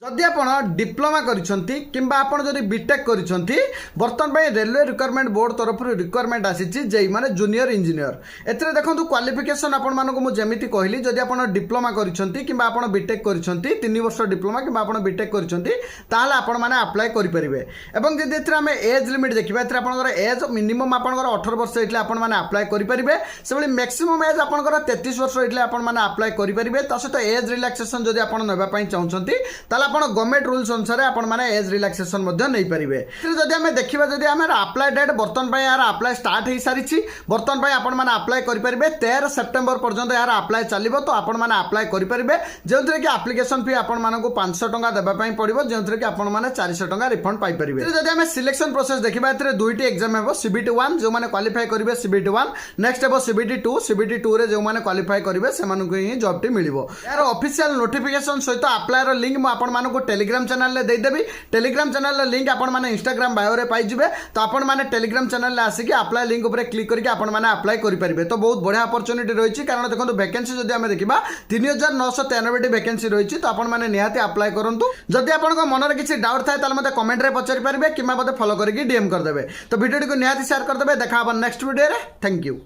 जदि आप डिप्लोमा करिसेंती किंबा आपण जदि बीटेक करिसेंती वर्तमान पे रेलवे रिक्वायरमेंट बोर्ड तरफ रिक्वायरमेंट आसीची जेई माने जूनियर इंजीनियर एतरे देखंतु क्वालिफिकेशन आपण मानको मु जेमिति कहली जदि आपण डिप्लोमा करिसेंती किंबा आपण बीटेक करिसेंती 3 वर्ष डिप्लोमा किंबा आपण बीटेक करिसेंती ताहाले आपण माने अप्लाई करि परिबे एवं जदि एतरे हम एज लिमिट देखिबा एतरे आपनकर एज मिनिमम आपनकर 18 वर्ष एटले आपण माने अप्लाई करि परिबे सेबली मैक्सिमम एज आपनकर 33 वर्ष एटले आपण माने अप्लाई करि परिबे त सहित एज रिलैक्सेशन जदि आपण नेबा पई चाहुचंती ताले आपण गवर्नमेंट रूल्स अनुसार आपण माने एज रिलैक्सेशन मध्ये नहीं परिबे जदि हम देखिबा जदि हमर अप्लाई डेट बर्तन पई यार अप्लाई स्टार्ट हे सारिछि बर्तन पई आपण माने अप्लाई करि परिबे 13 सितंबर पर्यंत यार अप्लाई चलिबो तो आपण माने अप्लाई करि परिबे जेंतरे कि एप्लीकेशन फी आपण मानको 500 टंका देबा पई पड़िबो जेंतरे कि आपण माने 400 टंका रिफंड पाई परिबे जदि हम सिलेक्शन प्रोसेस देखिबा एतरे दुईटी एग्जाम हेबो सीबीटी 1 जो माने क्वालिफाई करिवे सीबीटी 1 नेक्स्ट हेबो सीबीटी 2 रे जो माने क्वालिफाई करिवे से मानको ही जॉब टी मिलिबो यार ऑफिशियल नोटिफिकेशन सहित अप्लाई रो लिंक म आपण मानको टेलीग्राम चैनल ले देदेवी टेलीग्राम चैनल लिंक आपण माने इंस्टाग्राम बायो रे पाई जिवे तो आपण माने टेलीग्राम चैनल ले आसी कि अप्लाई लिंक ऊपर क्लिक करके आपण माने अप्लाई करि परिबे तो बहुत बढ़िया अपॉर्चुनिटी रहिछि कारण देखंतु वैकेंसी जदि हम देखिबा 3993 टी वैकेंसी रहिछि तो आपण माने निहाती अप्लाई करंतु जदि आपण को मन रे किछि डाउट थाए ताले मते कमेंट रे पचारि परिबे किबा मते फॉलो करके डीएम कर देबे तो वीडियो को निहाती शेयर कर देबे देखा अब नेक्स्ट वीडियो रे थैंक यू।